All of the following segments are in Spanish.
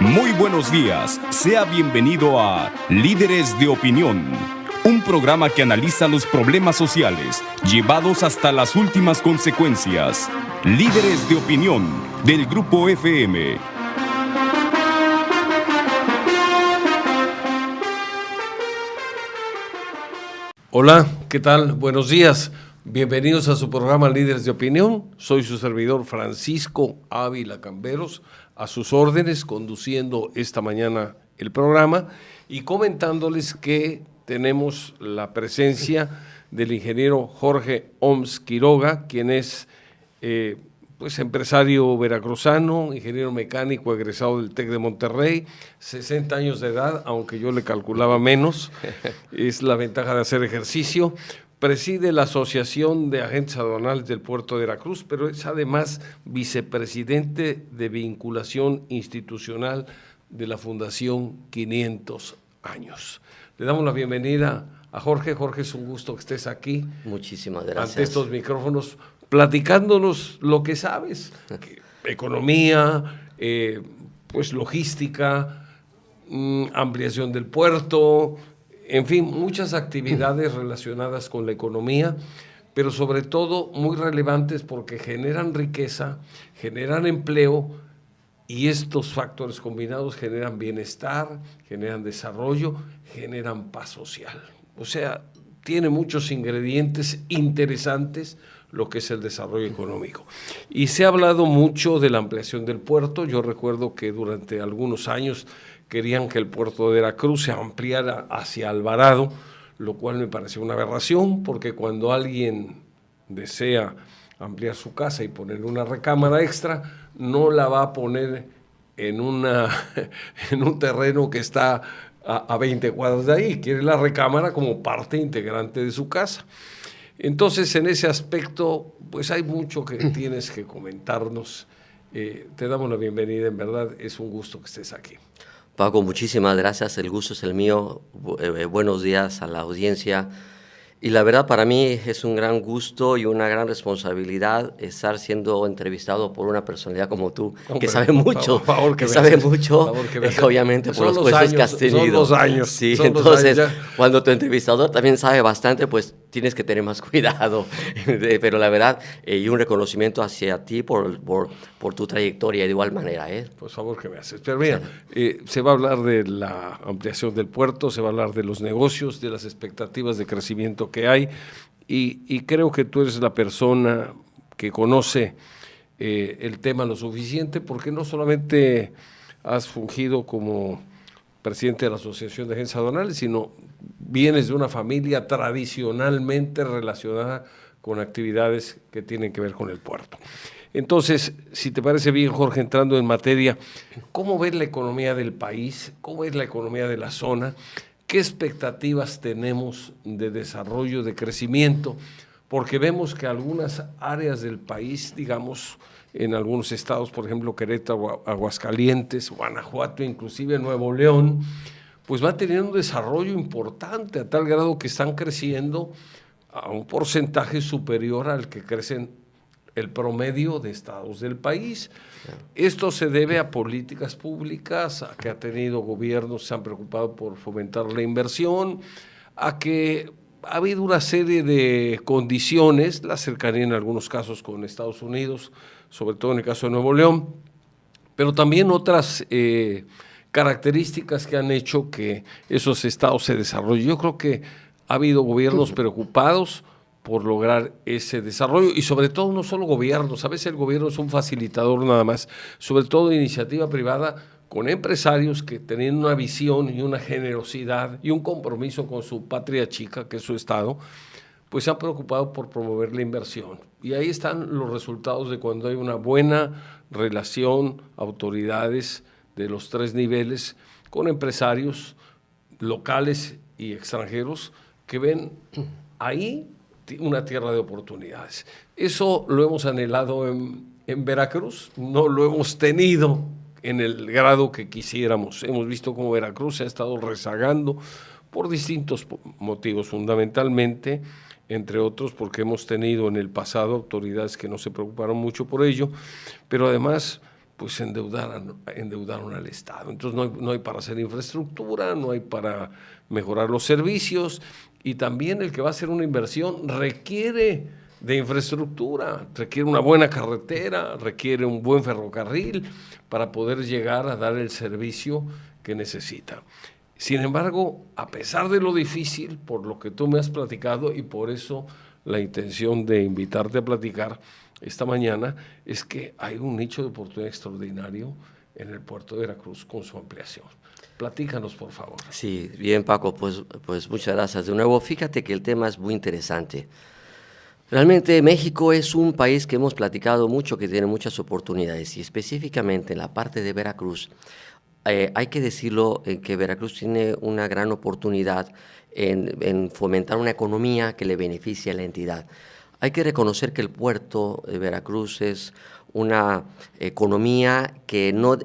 Muy buenos días, sea bienvenido a Líderes de Opinión, un programa que analiza los problemas sociales llevados hasta las últimas consecuencias. Líderes de Opinión, del Grupo FM. Hola, ¿qué tal? Buenos días. Bienvenidos a su programa Líderes de Opinión. Soy su servidor Francisco Ávila Camberos, a sus órdenes, conduciendo esta mañana el programa y comentándoles que tenemos la presencia del ingeniero Jorge Oms Quiroga, quien es empresario veracruzano, ingeniero mecánico egresado del TEC de Monterrey, 60 años de edad, aunque yo le calculaba menos, es la ventaja de hacer ejercicio. Preside la Asociación de Agentes Aduanales del Puerto de Veracruz, pero es además vicepresidente de vinculación institucional de la Fundación 500 Años. Le damos la bienvenida a Jorge. Jorge, es un gusto que estés aquí. Muchísimas gracias. Ante estos micrófonos, platicándonos lo que sabes, economía, logística, ampliación del puerto, en fin, muchas actividades relacionadas con la economía, pero sobre todo muy relevantes porque generan riqueza, generan empleo y estos factores combinados generan bienestar, generan desarrollo, generan paz social. O sea, tiene muchos ingredientes interesantes lo que es el desarrollo económico. Y se ha hablado mucho de la ampliación del puerto. Yo recuerdo que durante algunos años querían que el puerto de Veracruz se ampliara hacia Alvarado, lo cual me pareció una aberración, porque cuando alguien desea ampliar su casa y poner una recámara extra, no la va a poner en un terreno que está a 20 cuadras de ahí, quiere la recámara como parte integrante de su casa. Entonces, en ese aspecto, pues hay mucho que tienes que comentarnos. Te damos la bienvenida, en verdad, es un gusto que estés aquí. Paco, muchísimas gracias, el gusto es el mío. Buenos días a la audiencia. Y la verdad, para mí es un gran gusto y una gran responsabilidad estar siendo entrevistado por una personalidad como tú, que sabe mucho, obviamente por los puestos que has tenido. Son 2 años. Sí, entonces, cuando tu entrevistador también sabe bastante, pues tienes que tener más cuidado. Pero la verdad, y un reconocimiento hacia ti por tu trayectoria de igual manera. Por favor, que me haces. Pero mira, se va a hablar de la ampliación del puerto, se va a hablar de los negocios, de las expectativas de crecimiento que hay, y creo que tú eres la persona que conoce el tema lo suficiente, porque no solamente has fungido como presidente de la Asociación de Agentes Aduanales, sino vienes de una familia tradicionalmente relacionada con actividades que tienen que ver con el puerto. Entonces, si te parece bien, Jorge, entrando en materia, ¿cómo ves la economía del país? ¿Cómo ves la economía de la zona? ¿Qué expectativas tenemos de desarrollo, de crecimiento? Porque vemos que algunas áreas del país, digamos, en algunos estados, por ejemplo, Querétaro, Aguascalientes, Guanajuato, inclusive Nuevo León, pues va teniendo un desarrollo importante a tal grado que están creciendo a un porcentaje superior al que crecen el promedio de estados del país. Esto se debe a políticas públicas, a que ha tenido gobiernos que se han preocupado por fomentar la inversión, a que ha habido una serie de condiciones, la cercanía en algunos casos con Estados Unidos, sobre todo en el caso de Nuevo León, pero también otras características que han hecho que esos estados se desarrollen. Yo creo que ha habido gobiernos preocupados por lograr ese desarrollo y sobre todo no solo gobiernos, a veces el gobierno es un facilitador nada más, sobre todo iniciativa privada con empresarios que teniendo una visión y una generosidad y un compromiso con su patria chica, que es su estado, pues se han preocupado por promover la inversión. Y ahí están los resultados de cuando hay una buena relación, autoridades de los 3 niveles, con empresarios locales y extranjeros que ven ahí una tierra de oportunidades. Eso lo hemos anhelado en Veracruz, no lo hemos tenido en el grado que quisiéramos. Hemos visto cómo Veracruz se ha estado rezagando por distintos motivos, fundamentalmente, entre otros, porque hemos tenido en el pasado autoridades que no se preocuparon mucho por ello, pero además pues endeudaron al Estado. Entonces no hay para hacer infraestructura, no hay para mejorar los servicios, y también el que va a hacer una inversión requiere de infraestructura, requiere una buena carretera, requiere un buen ferrocarril para poder llegar a dar el servicio que necesita. Sin embargo, a pesar de lo difícil, por lo que tú me has platicado, y por eso la intención de invitarte a platicar esta mañana, es que hay un nicho de oportunidad extraordinario en el puerto de Veracruz con su ampliación. Platícanos, por favor. Sí, bien, Paco, pues muchas gracias. De nuevo, fíjate que el tema es muy interesante. Realmente México es un país que hemos platicado mucho, que tiene muchas oportunidades, y específicamente en la parte de Veracruz, hay que decirlo, que Veracruz tiene una gran oportunidad en fomentar una economía que le beneficie a la entidad. Hay que reconocer que el puerto de Veracruz es una economía que no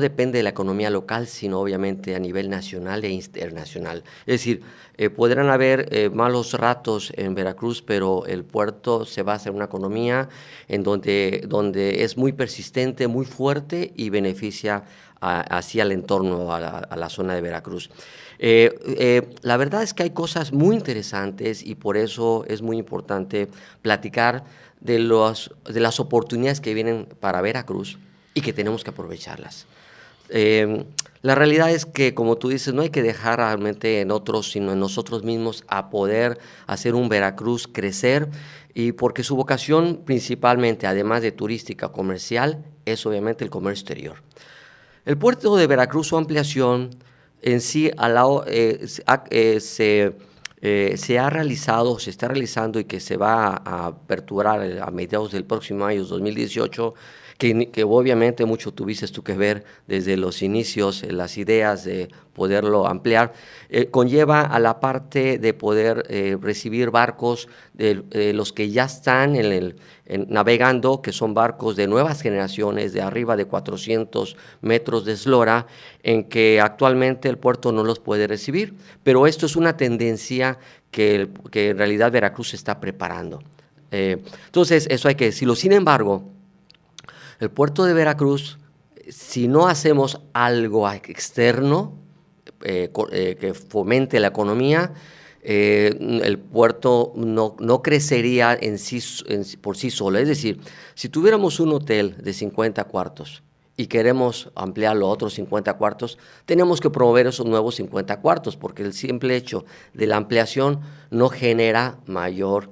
depende de la economía local, sino obviamente a nivel nacional e internacional. Es decir, podrán haber malos ratos en Veracruz, pero el puerto se basa en una economía en donde es muy persistente, muy fuerte y beneficia hacia el entorno, a la zona de Veracruz. La verdad es que hay cosas muy interesantes, y por eso es muy importante platicar de las oportunidades que vienen para Veracruz y que tenemos que aprovecharlas. La realidad es que, como tú dices, no hay que dejar realmente en otros, sino en nosotros mismos, a poder hacer un Veracruz crecer, y porque su vocación principalmente, además de turística, comercial, es obviamente el comercio exterior. El puerto de Veracruz, su ampliación en sí se ha realizado, se está realizando, y que se va a aperturar a mediados del próximo año 2018, que obviamente mucho tuviste tú que ver desde los inicios, las ideas de poderlo ampliar, conlleva a la parte de poder recibir barcos de los que ya están navegando, que son barcos de nuevas generaciones, de arriba de 400 metros de eslora, en que actualmente el puerto no los puede recibir, pero esto es una tendencia que en realidad Veracruz se está preparando. Entonces, eso hay que decirlo. Sin embargo, el puerto de Veracruz, si no hacemos algo externo que fomente la economía, el puerto no crecería por sí solo. Es decir, si tuviéramos un hotel de 50 cuartos y queremos ampliarlo a otros 50 cuartos, tenemos que promover esos nuevos 50 cuartos, porque el simple hecho de la ampliación no genera mayor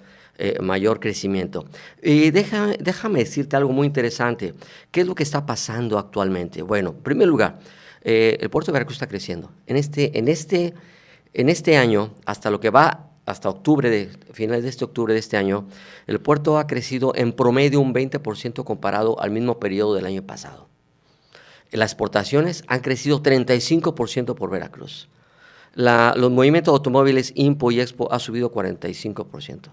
crecimiento. Y déjame decirte algo muy interesante. ¿Qué es lo que está pasando actualmente? Bueno, en primer lugar, el puerto de Veracruz está creciendo. En este año, hasta lo que va hasta finales de octubre de este año, el puerto ha crecido en promedio un 20% comparado al mismo periodo del año pasado. Las exportaciones han crecido 35% por Veracruz. Los movimientos de automóviles Impo y Expo ha subido 45%.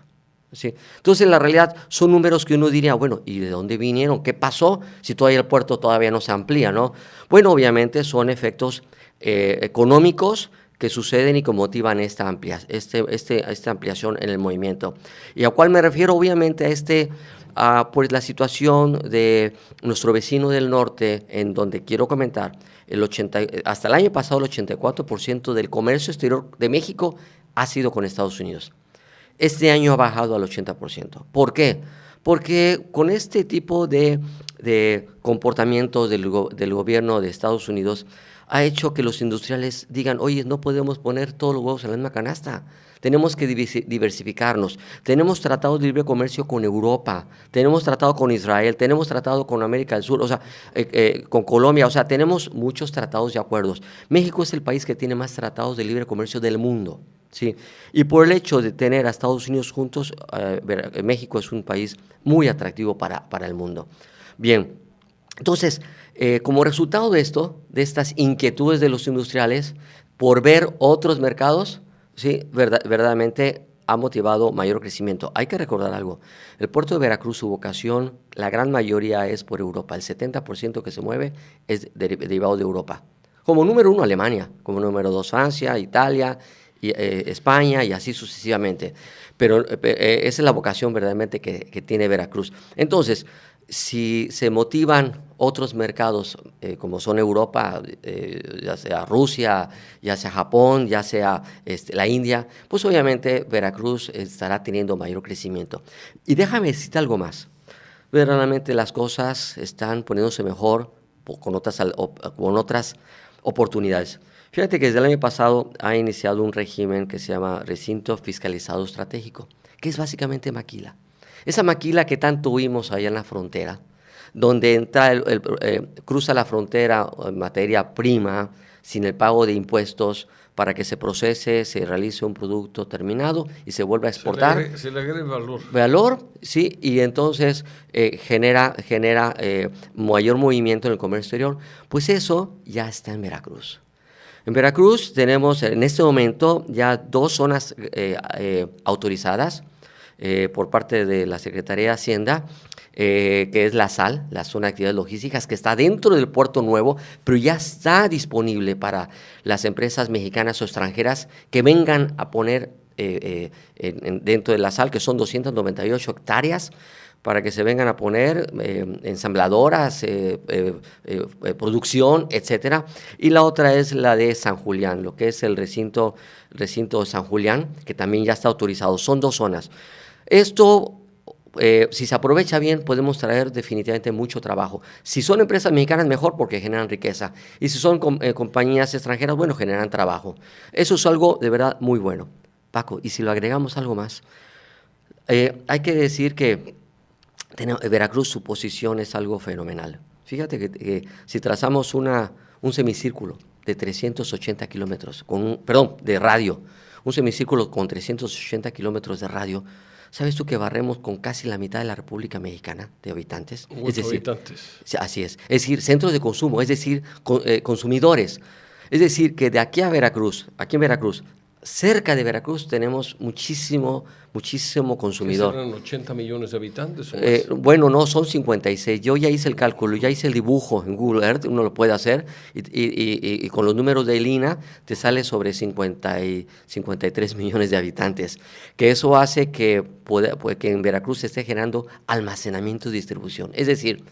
¿Sí? Entonces, en la realidad, son números que uno diría, bueno, ¿y de dónde vinieron? ¿Qué pasó si todavía el puerto todavía no se amplía, ¿no? Bueno, obviamente son efectos económicos que suceden y que motivan esta ampliación en el movimiento. ¿Y a cuál me refiero? Obviamente pues la situación de nuestro vecino del norte, en donde quiero comentar, hasta el año pasado el 84% del comercio exterior de México ha sido con Estados Unidos. Este año ha bajado al 80%. ¿Por qué? Porque con este tipo de comportamiento del gobierno de Estados Unidos ha hecho que los industriales digan, oye, no podemos poner todos los huevos en la misma canasta, tenemos que diversificarnos. Tenemos tratados de libre comercio con Europa, tenemos tratado con Israel, tenemos tratado con América del Sur, o sea, con Colombia, o sea, tenemos muchos tratados y acuerdos. México es el país que tiene más tratados de libre comercio del mundo. Sí, y por el hecho de tener a Estados Unidos juntos, México es un país muy atractivo para el mundo. Bien, entonces, como resultado de estas inquietudes de los industriales por ver otros mercados, sí, verdaderamente ha motivado mayor crecimiento. Hay que recordar algo, el puerto de Veracruz, su vocación, la gran mayoría es por Europa, el 70% que se mueve es derivado de Europa. Como número 1 Alemania, como número 2 Francia, Italia, España y así sucesivamente. Pero esa es la vocación verdaderamente que tiene Veracruz. Entonces, si se motivan otros mercados, como son Europa, ya sea Rusia, ya sea Japón, ya sea la India, pues obviamente Veracruz estará teniendo mayor crecimiento. Y déjame decirte algo más. Verdaderamente las cosas están poniéndose mejor con otras oportunidades. Fíjate que desde el año pasado ha iniciado un régimen que se llama Recinto Fiscalizado Estratégico, que es básicamente maquila. Esa maquila que tanto oímos allá en la frontera, donde entra cruza la frontera en materia prima, sin el pago de impuestos, para que se procese, se realice un producto terminado y se vuelva a exportar. Se le agrega valor. Valor, sí, y entonces genera mayor movimiento en el comercio exterior. Pues eso ya está en Veracruz. En Veracruz tenemos en este momento ya 2 zonas autorizadas por parte de la Secretaría de Hacienda, que es la SAL, la Zona de Actividades Logísticas, que está dentro del Puerto Nuevo, pero ya está disponible para las empresas mexicanas o extranjeras que vengan a poner dentro de la SAL, que son 298 hectáreas, para que se vengan a poner ensambladoras, producción, etcétera. Y la otra es la de San Julián, lo que es el recinto de San Julián, que también ya está autorizado. Son 2 zonas. Esto, si se aprovecha bien, podemos traer definitivamente mucho trabajo. Si son empresas mexicanas, mejor, porque generan riqueza. Y si son compañías extranjeras, bueno, generan trabajo. Eso es algo de verdad muy bueno. Paco, y si lo agregamos algo más, hay que decir que Veracruz, su posición es algo fenomenal. Fíjate que si trazamos un semicírculo de 380 kilómetros, de radio, un semicírculo con 380 kilómetros de radio, ¿sabes tú que barremos con casi la mitad de la República Mexicana de habitantes? Muchos habitantes. Así es. Es decir, centros de consumo, es decir, consumidores. Es decir, que de aquí en Veracruz, cerca de Veracruz tenemos muchísimo consumidor. ¿Serán 80 millones de habitantes? Bueno, no, son 56. Yo ya hice el cálculo, ya hice el dibujo en Google Earth, uno lo puede hacer, y con los números de INAH te sale sobre 53 millones de habitantes, que eso hace que en Veracruz se esté generando almacenamiento y distribución. Es decir,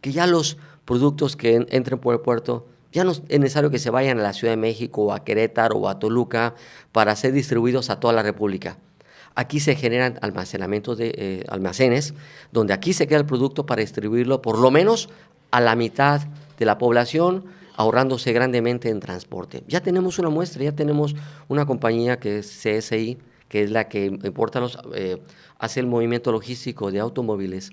que ya los productos que entren por el puerto ya no es necesario que se vayan a la Ciudad de México o a Querétaro o a Toluca para ser distribuidos a toda la República. Aquí se generan almacenamientos de almacenes, donde aquí se queda el producto para distribuirlo por lo menos a la mitad de la población, ahorrándose grandemente en transporte. Ya tenemos una muestra, ya tenemos una compañía que es CSI, que es la que importa hace el movimiento logístico de automóviles.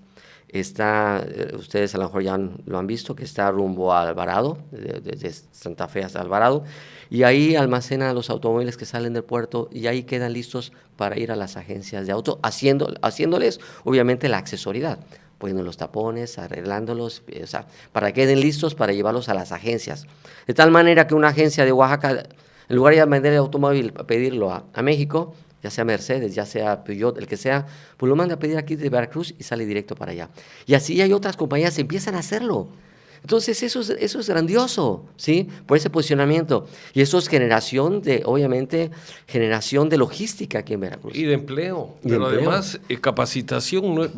Ustedes a lo mejor ya lo han visto, que está rumbo a Alvarado, desde Santa Fe hasta Alvarado, y ahí almacena los automóviles que salen del puerto y ahí quedan listos para ir a las agencias de auto, haciéndoles obviamente la accesoriedad, poniendo los tapones, arreglándolos, para que queden listos para llevarlos a las agencias. De tal manera que una agencia de Oaxaca, en lugar de vender el automóvil, pedirlo a México, ya sea Mercedes, ya sea Peugeot, el que sea, pues lo manda a pedir aquí de Veracruz y sale directo para allá. Y así hay otras compañías que empiezan a hacerlo. Entonces eso es grandioso, ¿sí? Por ese posicionamiento. Y eso es generación de logística aquí en Veracruz. Y de empleo. Pero además, capacitación, ¿no?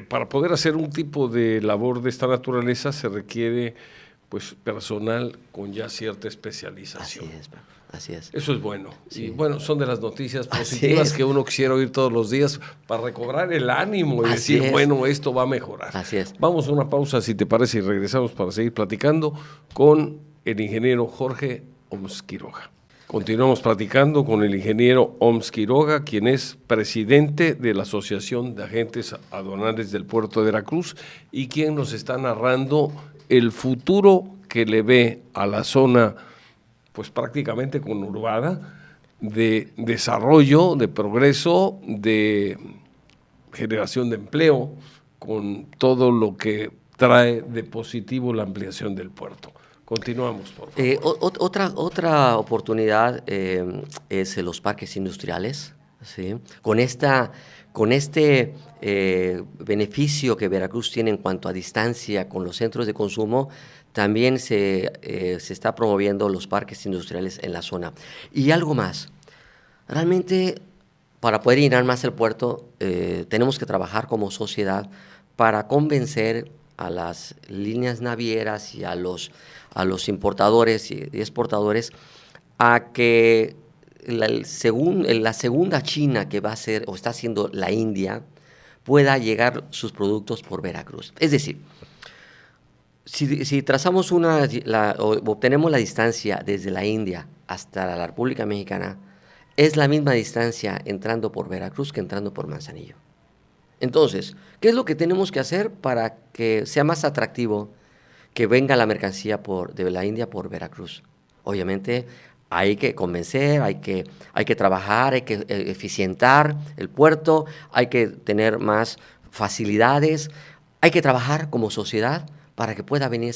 Para poder hacer un tipo de labor de esta naturaleza se requiere pues personal con ya cierta especialización. Así es. Eso es bueno. Sí. Y bueno, son de las noticias positivas que uno quisiera oír todos los días para recobrar el ánimo y decir, bueno, esto va a mejorar. Así es. Vamos a una pausa, si te parece, y regresamos para seguir platicando con el ingeniero Jorge Oms Quiroga. Continuamos platicando con el ingeniero Oms Quiroga, quien es presidente de la Asociación de Agentes Aduanales del Puerto de Veracruz y quien nos está narrando el futuro que le ve a la zona pues prácticamente conurbada, de desarrollo, de progreso, de generación de empleo, con todo lo que trae de positivo la ampliación del puerto. Continuamos, por favor. Otra oportunidad es los parques industriales, ¿sí? Con este beneficio que Veracruz tiene en cuanto a distancia con los centros de consumo, también se está promoviendo los parques industriales en la zona. Y algo más, realmente para poder llenar más el puerto tenemos que trabajar como sociedad para convencer a las líneas navieras y a los importadores y exportadores a que la segunda China que va a ser o está haciendo la India pueda llegar sus productos por Veracruz. Es decir, si trazamos o obtenemos la distancia desde la India hasta la República Mexicana, es la misma distancia entrando por Veracruz que entrando por Manzanillo. Entonces, ¿qué es lo que tenemos que hacer para que sea más atractivo que venga la mercancía de la India por Veracruz? Obviamente hay que convencer, hay que trabajar, hay que eficientar el puerto, hay que tener más facilidades, hay que trabajar como sociedad para que pueda venir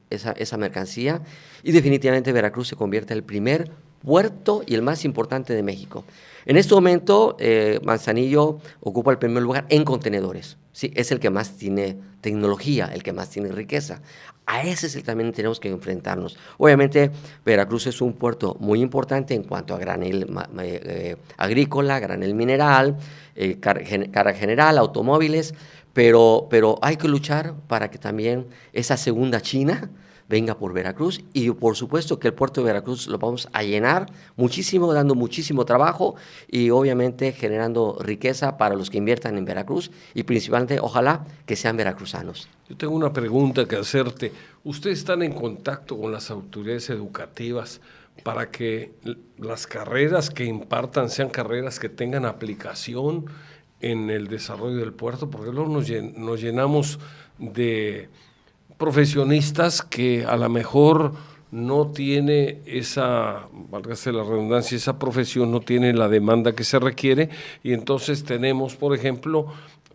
esa mercancía, y definitivamente Veracruz se convierte en el primer puerto y el más importante de México. En este momento, Manzanillo ocupa el primer lugar en contenedores. Sí, es el que más tiene tecnología, el que más tiene riqueza. A ese es el que también tenemos que enfrentarnos. Obviamente, Veracruz es un puerto muy importante en cuanto a granel agrícola, granel mineral, carga general, automóviles, pero hay que luchar para que también esa segunda China venga por Veracruz, y por supuesto que el puerto de Veracruz lo vamos a llenar muchísimo, dando muchísimo trabajo y obviamente generando riqueza para los que inviertan en Veracruz, y principalmente ojalá que sean veracruzanos. Yo tengo una pregunta que hacerte. ¿Ustedes están en contacto con las autoridades educativas para que las carreras que impartan sean carreras que tengan aplicación en el desarrollo del puerto? Porque luego nos llenamos de profesionistas que a lo mejor no tiene válgase la redundancia, esa profesión no tiene la demanda que se requiere, y entonces tenemos, por ejemplo,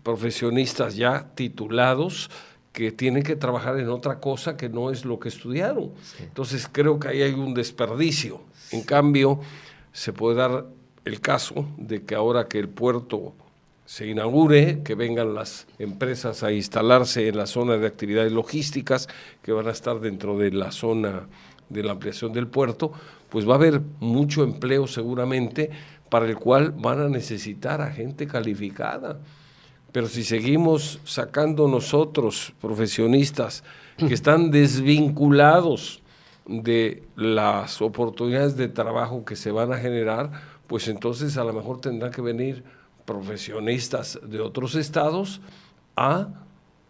profesionistas ya titulados que tienen que trabajar en otra cosa que no es lo que estudiaron. Sí. Entonces creo que ahí hay un desperdicio. Sí. En cambio, se puede dar el caso de que ahora que el puerto se inaugure, que vengan las empresas a instalarse en la zona de actividades logísticas que van a estar dentro de la zona de la ampliación del puerto, pues va a haber mucho empleo seguramente, para el cual van a necesitar a gente calificada. Pero si seguimos sacando nosotros profesionistas que están desvinculados de las oportunidades de trabajo que se van a generar, pues entonces a lo mejor tendrán que venir profesionistas de otros estados a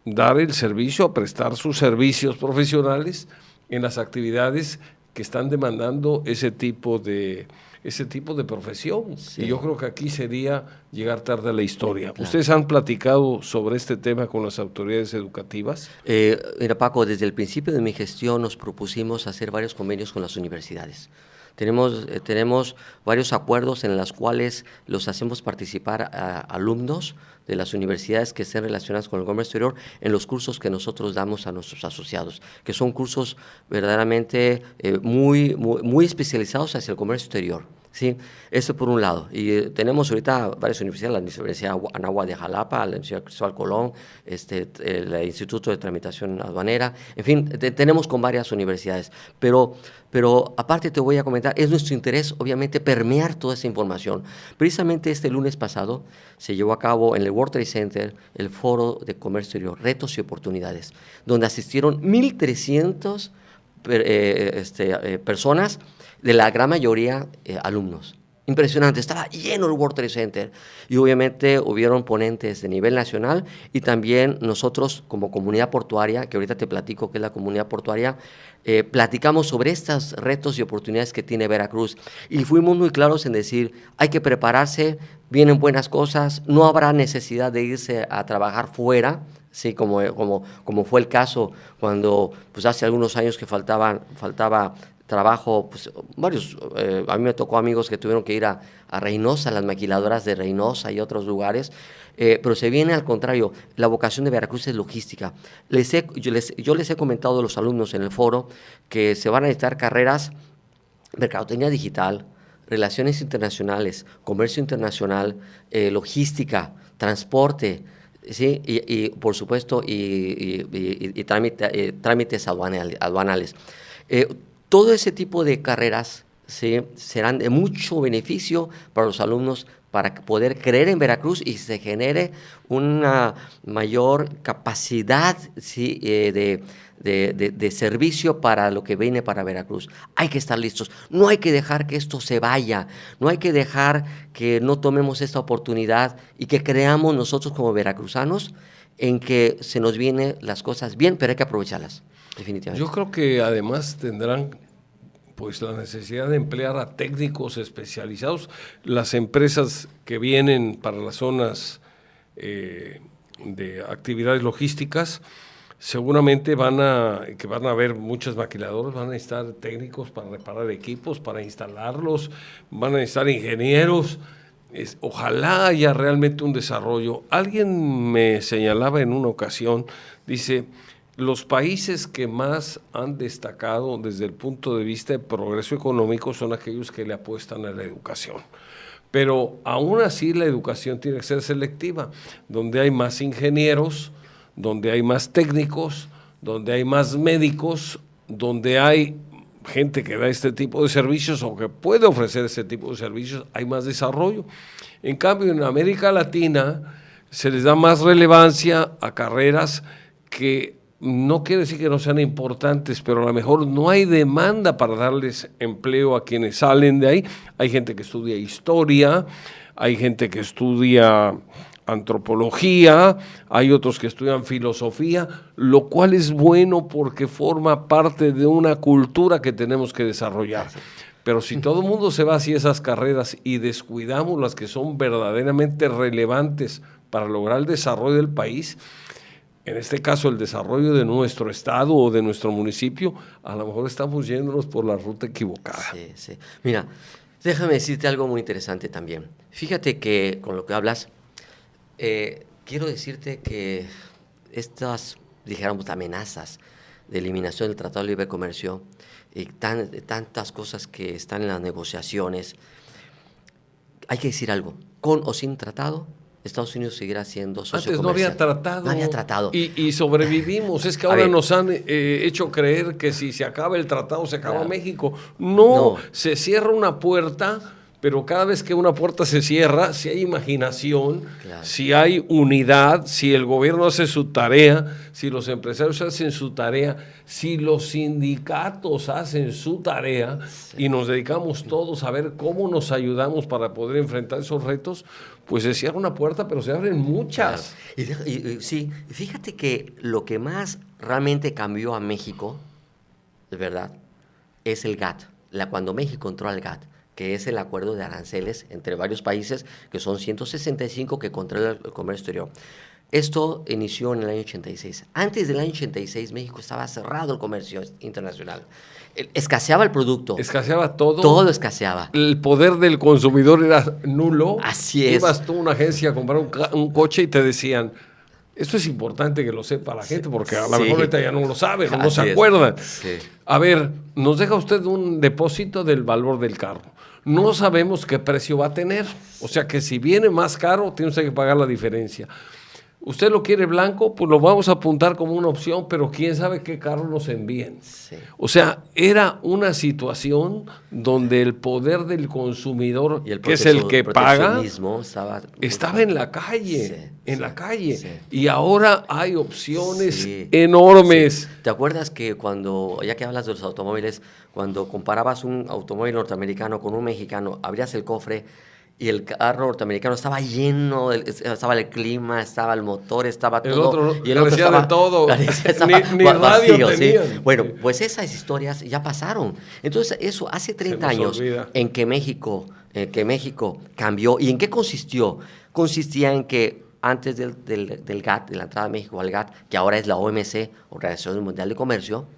dar el servicio, a prestar sus servicios profesionales en las actividades que están demandando ese tipo de profesión. Sí. Y yo creo que aquí sería llegar tarde a la historia. Claro. ¿Ustedes han platicado sobre este tema con las autoridades educativas? Mira, Paco, desde el principio de mi gestión nos propusimos hacer varios convenios con las universidades. Tenemos varios acuerdos en los cuales los hacemos participar a alumnos de las universidades que estén relacionadas con el comercio exterior en los cursos que nosotros damos a nuestros asociados, que son cursos verdaderamente muy especializados hacia el comercio exterior. Sí, eso por un lado. Y tenemos ahorita varias universidades, la Universidad Anáhuac de Jalapa, la Universidad Cristóbal Colón, el Instituto de Tramitación Aduanera, en fin, tenemos con varias universidades. Pero aparte te voy a comentar, es nuestro interés obviamente permear toda esa información. Precisamente este lunes pasado se llevó a cabo en el World Trade Center el Foro de Comercio Exterior, Retos y Oportunidades, donde asistieron 1,300 personas, de la gran mayoría alumnos. Impresionante, estaba lleno el World Trade Center, y obviamente hubieron ponentes de nivel nacional, y también nosotros como comunidad portuaria, que ahorita te platico qué es la comunidad portuaria, platicamos sobre estos retos y oportunidades que tiene Veracruz, y fuimos muy claros en decir, hay que prepararse, vienen buenas cosas, no habrá necesidad de irse a trabajar fuera, sí, como fue el caso cuando pues hace algunos años que faltaba trabajo, pues varios, a mí me tocó amigos que tuvieron que ir a Reynosa, las maquiladoras de Reynosa y otros lugares, pero se viene al contrario, la vocación de Veracruz es logística. Yo les he comentado a los alumnos en el foro que se van a necesitar carreras de mercadotecnia digital, relaciones internacionales, comercio internacional, logística, transporte, sí, y por supuesto, y trámites aduanales. Todo ese tipo de carreras, ¿sí?, serán de mucho beneficio para los alumnos para poder creer en Veracruz y se genere una mayor capacidad, ¿sí? de servicio para lo que viene para Veracruz. Hay que estar listos. No hay que dejar que esto se vaya. No hay que dejar que no tomemos esta oportunidad y que creamos nosotros como veracruzanos en que se nos vienen las cosas bien, pero hay que aprovecharlas, definitivamente. Yo creo que además tendrán pues la necesidad de emplear a técnicos especializados. Las empresas que vienen para las zonas de actividades logísticas seguramente van a haber muchas maquiladoras, van a necesitar técnicos para reparar equipos, para instalarlos, van a necesitar ingenieros. Ojalá haya realmente un desarrollo. Alguien me señalaba en una ocasión, dice, los países que más han destacado desde el punto de vista de progreso económico son aquellos que le apuestan a la educación. Pero aún así la educación tiene que ser selectiva, donde hay más ingenieros, donde hay más técnicos, donde hay más médicos, donde hay gente que da este tipo de servicios o que puede ofrecer este tipo de servicios, hay más desarrollo. En cambio, en América Latina se les da más relevancia a carreras que no quiere decir que no sean importantes, pero a lo mejor no hay demanda para darles empleo a quienes salen de ahí. Hay gente que estudia historia, hay gente que estudia antropología, hay otros que estudian filosofía, lo cual es bueno porque forma parte de una cultura que tenemos que desarrollar. Pero si todo el mundo se va hacia esas carreras y descuidamos las que son verdaderamente relevantes para lograr el desarrollo del país, en este caso el desarrollo de nuestro estado o de nuestro municipio, a lo mejor estamos yéndonos por la ruta equivocada. Sí, sí. Mira, déjame decirte algo muy interesante también. Fíjate que con lo que hablas, quiero decirte que estas, dijéramos, amenazas de eliminación del Tratado de Libre Comercio y tantas cosas que están en las negociaciones, hay que decir algo, con o sin tratado, Estados Unidos seguirá siendo socio Antes comercial. no había tratado. Y sobrevivimos. Es que ahora nos han hecho creer que si se acaba el tratado, se acaba México. No, se cierra una puerta, pero cada vez que una puerta se cierra, si hay imaginación, si hay unidad, si el gobierno hace su tarea, si los empresarios hacen su tarea, si los sindicatos hacen su tarea y nos dedicamos todos a ver cómo nos ayudamos para poder enfrentar esos retos, pues se cierra una puerta, pero se abren muchas. Claro. Sí, fíjate que lo que más realmente cambió a México, de verdad, es el GATT. Cuando México entró al GATT, que es el acuerdo de aranceles entre varios países, que son 165 que controlan el comercio exterior. Esto inició en el año 86. Antes del año 86, México estaba cerrado el comercio internacional. Escaseaba el producto. Escaseaba todo. Todo escaseaba. El poder del consumidor era nulo. Así es. Ibas tú a una agencia a comprar un coche y te decían, esto es importante que lo sepa la gente, porque a lo mejor ahorita ya no lo saben o no se acuerdan. Sí. A ver, nos deja usted un depósito del valor del carro. No sabemos qué precio va a tener. O sea que si viene más caro, tiene usted que pagar la diferencia. ¿Usted lo quiere blanco? Pues lo vamos a apuntar como una opción, pero quién sabe qué carro nos envíen. Sí. O sea, era una situación donde el poder del consumidor, que es el que paga, estaba en la calle, la calle. Sí. Y ahora hay opciones enormes. Sí. ¿Te acuerdas que cuando, ya que hablas de los automóviles, cuando comparabas un automóvil norteamericano con un mexicano, abrías el cofre y el carro norteamericano estaba lleno, estaba el clima, estaba el motor, estaba todo. Y el otro estaba de todo. Ni radio tenían. Sí. Bueno, pues esas historias ya pasaron. Entonces, eso hace 30 años en que México cambió. ¿Y en qué consistió? Consistía en que antes del GATT, de la entrada de México al GATT, que ahora es la OMC, Organización Mundial de Comercio,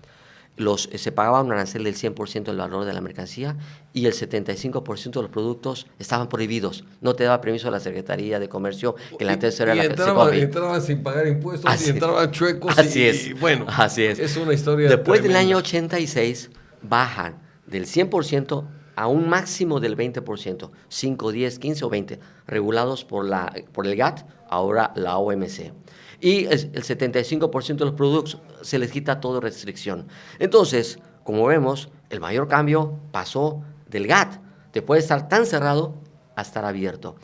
se pagaba un arancel del 100% del valor de la mercancía y el 75% de los productos estaban prohibidos. No te daba permiso a la Secretaría de Comercio, que la tercera era la entraban sin pagar impuestos y entraban chuecos. Así bueno, es una historia Después tremenda. Del año 86 bajan del 100% a un máximo del 20%, 5, 10, 15 o 20, regulados por el GATT, ahora la OMC. Y el 75% de los productos se les quita toda restricción. Entonces, como vemos, el mayor cambio pasó del GATT, de puede estar tan cerrado a estar abierto.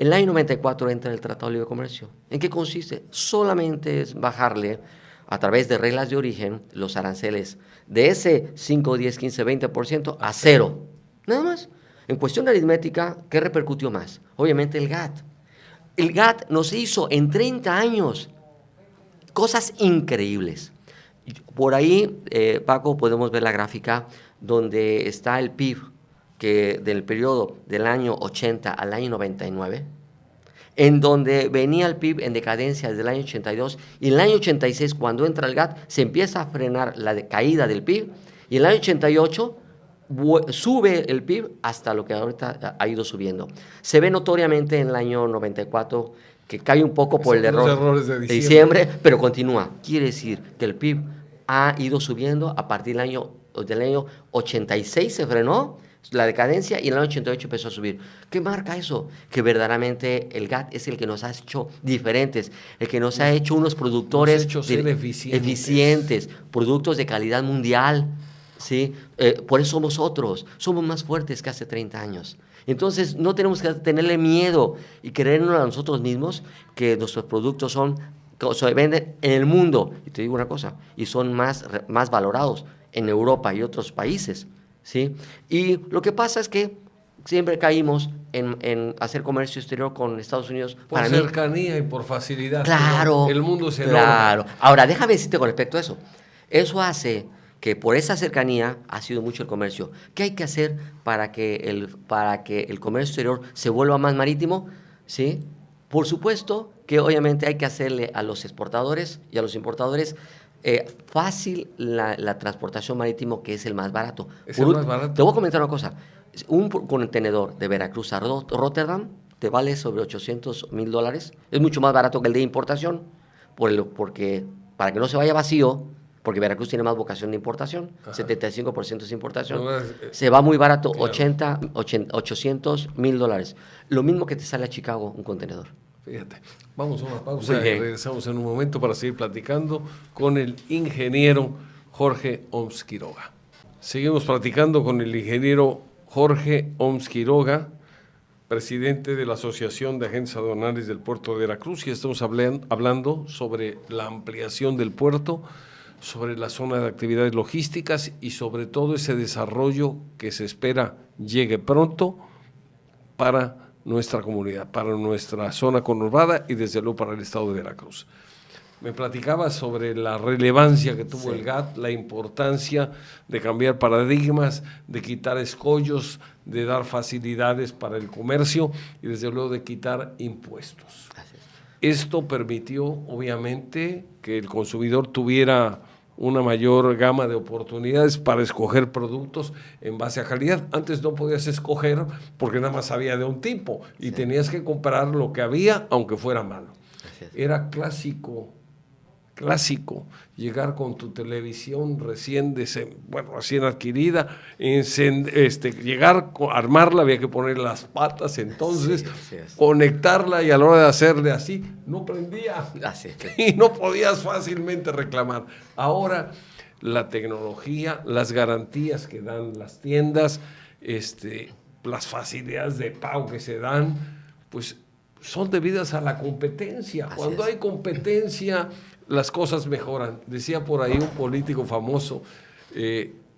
En el año 94 entra el Tratado de Libre Comercio. ¿En qué consiste? Solamente es bajarle, a través de reglas de origen, los aranceles de ese 5, 10, 15, 20% a cero. Nada más. En cuestión de aritmética, ¿qué repercutió más? Obviamente el GATT. El GATT nos hizo en 30 años cosas increíbles. Por ahí, Paco, podemos ver la gráfica donde está el PIB que del periodo del año 80 al año 99, en donde venía el PIB en decadencia desde el año 82, y en el año 86, cuando entra el GATT, se empieza a frenar la caída del PIB, y en el año 88 sube el PIB hasta lo que ahorita ha ido subiendo. Se ve notoriamente en el año 94 que cae un poco por el error de diciembre, pero continúa. Quiere decir que el PIB ha ido subiendo a partir del año 86, se frenó la decadencia, y en el año 88 empezó a subir. ¿Qué marca eso? Que verdaderamente el GATT es el que nos ha hecho diferentes, el que nos ha hecho unos productores eficientes, productos de calidad mundial, ¿sí? Por eso somos más fuertes que hace 30 años. Entonces no tenemos que tenerle miedo y creernos a nosotros mismos que nuestros productos se venden en el mundo, y te digo una cosa, y son más valorados en Europa y otros países, ¿sí? Y lo que pasa es que siempre caímos en hacer comercio exterior con Estados Unidos. Por cercanía y por facilidad. Claro. El mundo se Claro. Ahora, déjame decirte con respecto a eso. Eso hace que por esa cercanía ha sido mucho el comercio. ¿Qué hay que hacer para que el comercio exterior se vuelva más marítimo? ¿Sí? Por supuesto que obviamente hay que hacerle a los exportadores y a los importadores fácil la transportación marítimo, que es el más barato. Más barato. Te voy a comentar una cosa. Un contenedor de Veracruz a Rotterdam te vale sobre $800,000. Es mucho más barato que el de importación, porque para que no se vaya vacío, porque Veracruz tiene más vocación de importación, ajá, 75% es importación, se va muy barato, claro. $800,000. Lo mismo que te sale a Chicago un contenedor. Fíjate, vamos a una pausa y regresamos en un momento para seguir platicando con el ingeniero Jorge Oms Quiroga. Seguimos platicando con el ingeniero Jorge Oms Quiroga, presidente de la Asociación de Agentes Aduanales del Puerto de Veracruz, y estamos hablando sobre la ampliación del puerto, sobre la zona de actividades logísticas y sobre todo ese desarrollo que se espera llegue pronto para nuestra comunidad, para nuestra zona conurbada y desde luego para el estado de Veracruz. Me platicaba sobre la relevancia que tuvo el GATT, la importancia de cambiar paradigmas, de quitar escollos, de dar facilidades para el comercio y desde luego de quitar impuestos. Esto permitió, obviamente, que el consumidor tuviera una mayor gama de oportunidades para escoger productos en base a calidad. Antes no podías escoger porque nada más había de un tipo y tenías que comprar lo que había, aunque fuera malo. Era clásico llegar con tu televisión recién adquirida, llegar, armarla, había que poner las patas, entonces conectarla, y a la hora de hacerle así, no prendía y no podías fácilmente reclamar. Ahora la tecnología, las garantías que dan las tiendas, las facilidades de pago que se dan, pues son debidas a la competencia. Cuando hay competencia, las cosas mejoran. Decía por ahí un político famoso,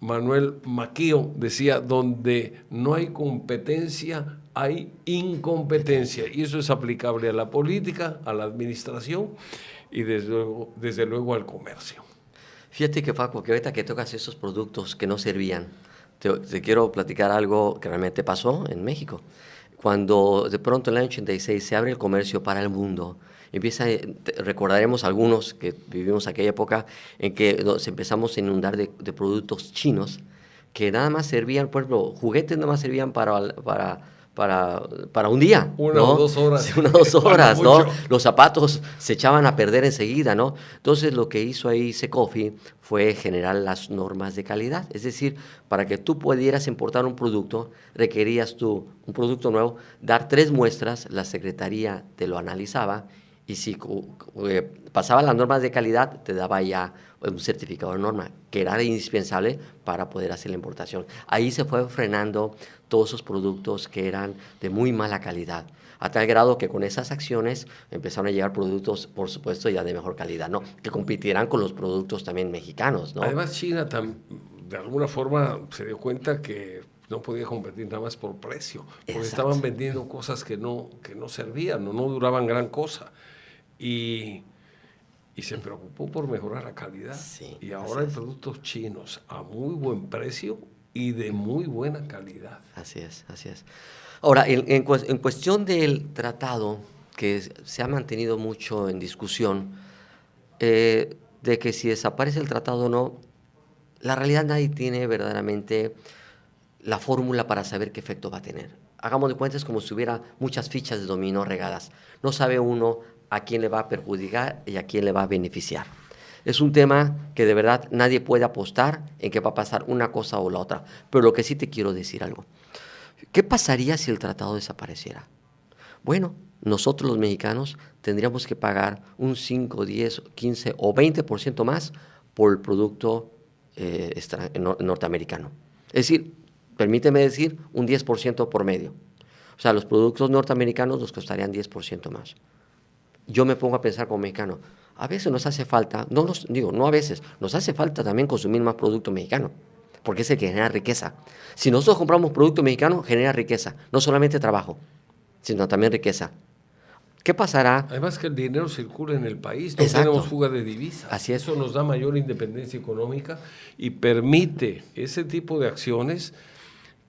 Manuel Maquio, decía, donde no hay competencia, hay incompetencia. Y eso es aplicable a la política, a la administración y desde luego al comercio. Fíjate que, Paco, que ahorita que tocas esos productos que no servían, te quiero platicar algo que realmente pasó en México. Cuando de pronto en el año 86 se abre el comercio para el mundo, recordaremos algunos que vivimos aquella época en que nos empezamos a inundar de productos chinos que nada más servían, por ejemplo, juguetes nada más servían para un día. Una o 2 horas. Una o 2 horas, ¿no? Los zapatos se echaban a perder enseguida, ¿no? Entonces lo que hizo ahí Secofi fue generar las normas de calidad. Es decir, para que tú pudieras importar un producto, requerías tú, un producto nuevo, dar 3 muestras, la secretaría te lo analizaba y si pasaba las normas de calidad, te daba ya un certificado de norma, que era indispensable para poder hacer la importación. Ahí se fue frenando todos esos productos que eran de muy mala calidad, a tal grado que con esas acciones empezaron a llegar productos, por supuesto, ya de mejor calidad, ¿no? Que competirán con los productos también mexicanos, ¿no? Además, China de alguna forma se dio cuenta que no podía competir nada más por precio, porque estaban vendiendo cosas que no servían, no duraban gran cosa. Y se preocupó por mejorar la calidad. Sí, y ahora hay productos chinos a muy buen precio y de muy buena calidad. Así es, así es. Ahora, en cuestión del tratado, que se ha mantenido mucho en discusión, de que si desaparece el tratado o no, la realidad nadie tiene verdaderamente la fórmula para saber qué efecto va a tener. Hagamos de cuenta, es como si hubiera muchas fichas de dominó regadas. No sabe uno a quién le va a perjudicar y a quién le va a beneficiar. Es un tema que de verdad nadie puede apostar en que va a pasar una cosa o la otra. Pero lo que sí te quiero decir algo. ¿Qué pasaría si el tratado desapareciera? Bueno, nosotros los mexicanos tendríamos que pagar un 5, 10, 15 o 20% más por el producto norteamericano. Es decir, permíteme decir, un 10% por medio. O sea, los productos norteamericanos nos costarían 10% más. Yo me pongo a pensar como mexicano, a veces nos hace falta, no a veces, nos hace falta también consumir más producto mexicano, porque es el que genera riqueza. Si nosotros compramos producto mexicano, genera riqueza, no solamente trabajo, sino también riqueza. ¿Qué pasará? Además que el dinero circula en el país, no Exacto. tenemos fuga de divisas. Así es. Eso nos da mayor independencia económica y permite ese tipo de acciones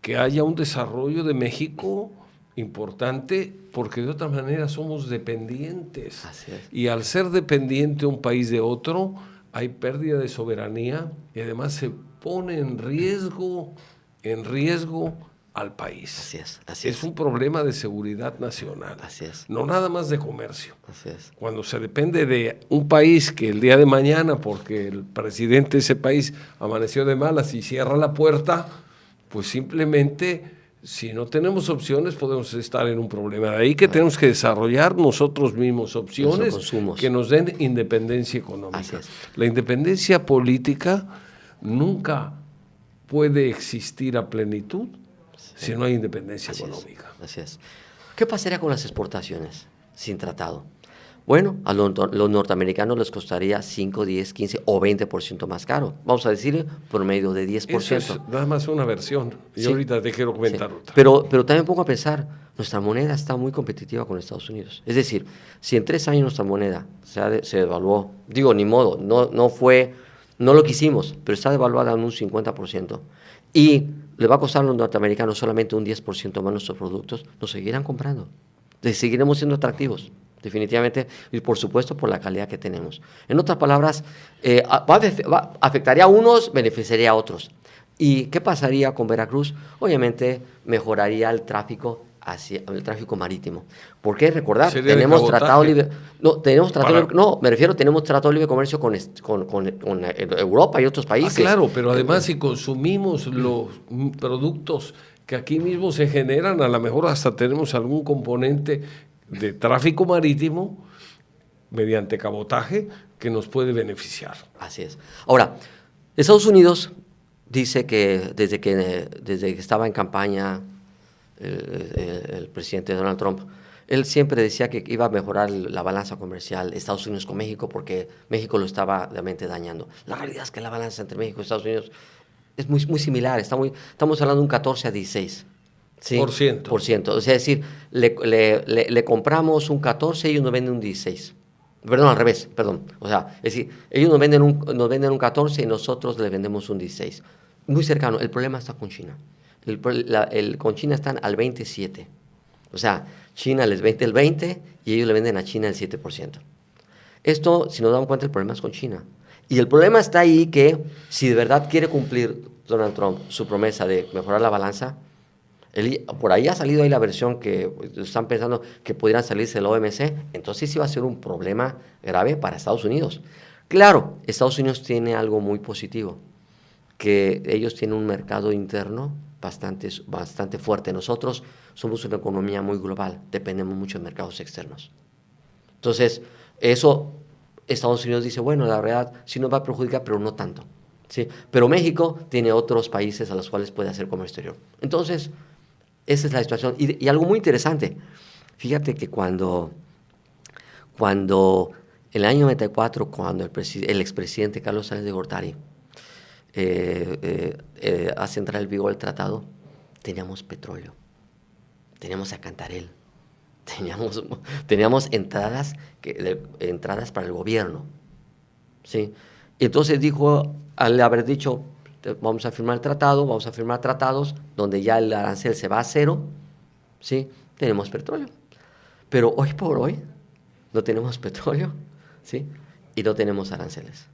que haya un desarrollo de México importante, porque de otra manera somos dependientes. Así es. Y al ser dependiente un país de otro, hay pérdida de soberanía y además se pone en riesgo al país. Así es, así es. Es un problema de seguridad nacional. Así es. No nada más de comercio. Así es. Cuando se depende de un país que el día de mañana, porque el presidente de ese país amaneció de malas y cierra la puerta, pues simplemente, si no tenemos opciones, podemos estar en un problema. De ahí que tenemos que desarrollar nosotros mismos opciones que nos den independencia económica. Así es. La independencia política nunca puede existir a plenitud si no hay independencia económica. Así es. ¿Qué pasaría con las exportaciones sin tratado? Bueno, a los norteamericanos les costaría 5, 10, 15 o 20% más caro. Vamos a decir por medio de 10%. Eso es nada más una versión. Y Sí. ahorita te quiero comentar Sí. otra. Pero también pongo a pensar, nuestra moneda está muy competitiva con Estados Unidos. Es decir, si en 3 años nuestra moneda se devaluó, digo, ni modo, no lo quisimos, pero está devaluada en un 50%, y le va a costar a los norteamericanos solamente un 10% más nuestros productos, nos seguirán comprando. Seguiremos siendo atractivos, definitivamente, y por supuesto por la calidad que tenemos. En otras palabras, afectaría a unos, beneficiaría a otros. ¿Y qué pasaría con Veracruz? Obviamente mejoraría el tráfico marítimo. ¿Por qué? Recordar, tenemos tratado libre, tenemos tratado libre comercio con Europa y otros países. Claro, pero además si consumimos los productos que aquí mismo se generan, a lo mejor hasta tenemos algún componente de tráfico marítimo mediante cabotaje que nos puede beneficiar. Así es. Ahora, Estados Unidos dice que desde que estaba en campaña el presidente Donald Trump, él siempre decía que iba a mejorar la balanza comercial Estados Unidos con México porque México lo estaba realmente dañando. La realidad es que la balanza entre México y Estados Unidos es muy similar. Estamos hablando de un 14 a 16. ¿Sí? Por ciento. O sea, es decir, le compramos un 14 y ellos nos venden un 16. Perdón, al revés, perdón. O sea, es decir, ellos nos venden un 14 y nosotros le vendemos un 16. Muy cercano. El problema está con China. Con China están al 27. O sea, China les vende el 20 y ellos le venden a China el 7%. Esto, si nos damos cuenta, el problema es con China. Y el problema está ahí que si de verdad quiere cumplir Donald Trump su promesa de mejorar la balanza, por ahí ha salido ahí la versión que están pensando que pudieran salirse del OMC, entonces sí va a ser un problema grave para Estados Unidos. Claro, Estados Unidos tiene algo muy positivo, que ellos tienen un mercado interno bastante fuerte. Nosotros somos una economía muy global, dependemos mucho de mercados externos. Entonces, eso Estados Unidos dice, bueno, la verdad sí nos va a perjudicar, pero no tanto. ¿Sí? Pero México tiene otros países a los cuales puede hacer comercio exterior. Entonces, esa es la situación. Y algo muy interesante, fíjate que cuando en el año 94, cuando el expresidente Carlos Salinas de Gortari hace entrar en vigor el tratado, teníamos petróleo, teníamos a Cantarell, teníamos entradas para el gobierno, ¿sí? Y entonces dijo, al haber dicho, vamos a firmar el tratado, vamos a firmar tratados donde ya el arancel se va a cero, ¿sí? Tenemos petróleo. Pero hoy por hoy no tenemos petróleo, ¿sí? Y no tenemos aranceles.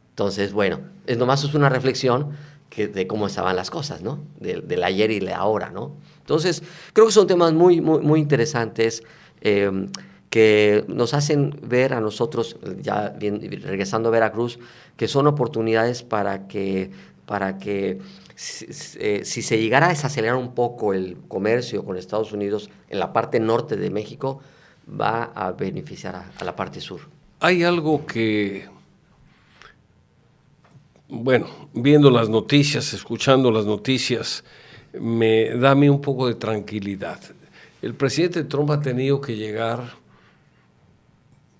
Entonces, bueno, nomás es una reflexión de cómo estaban las cosas, ¿no? Del ayer y de ahora, ¿no? Entonces, creo que son temas muy, muy, muy interesantes que nos hacen ver a nosotros, ya regresando a Veracruz, que son oportunidades para que si se llegara a desacelerar un poco el comercio con Estados Unidos en la parte norte de México, va a beneficiar a la parte sur. Hay algo que, bueno, viendo las noticias, escuchando las noticias, me da a mí un poco de tranquilidad. El presidente Trump ha tenido que llegar,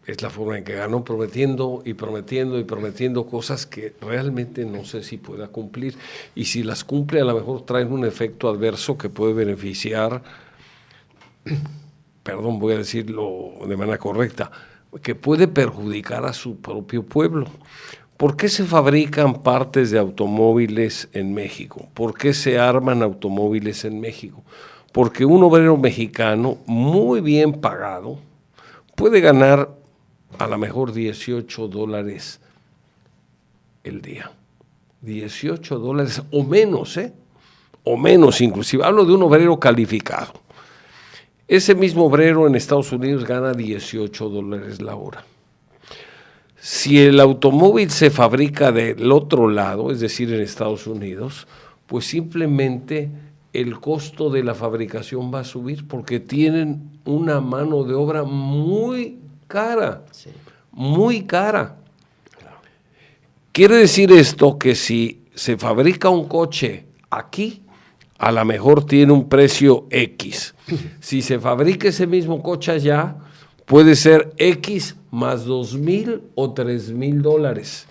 es la forma en que ganó, prometiendo y prometiendo y prometiendo cosas que realmente no sé si pueda cumplir. Y si las cumple, a lo mejor traen un efecto adverso que puede beneficiar, perdón, voy a decirlo de manera correcta, que puede perjudicar a su propio pueblo. ¿Por qué se fabrican partes de automóviles en México? ¿Por qué se arman automóviles en México? Porque un obrero mexicano muy bien pagado puede ganar a lo mejor $18 el día. $18 o menos, o menos inclusive. Hablo de un obrero calificado. Ese mismo obrero en Estados Unidos gana $18 la hora. Si el automóvil se fabrica del otro lado, es decir, en Estados Unidos, pues simplemente el costo de la fabricación va a subir porque tienen una mano de obra muy cara, sí, muy cara. Quiere decir esto que si se fabrica un coche aquí, a lo mejor tiene un precio X. Si se fabrica ese mismo coche allá, puede ser X más $2,000 o $3,000,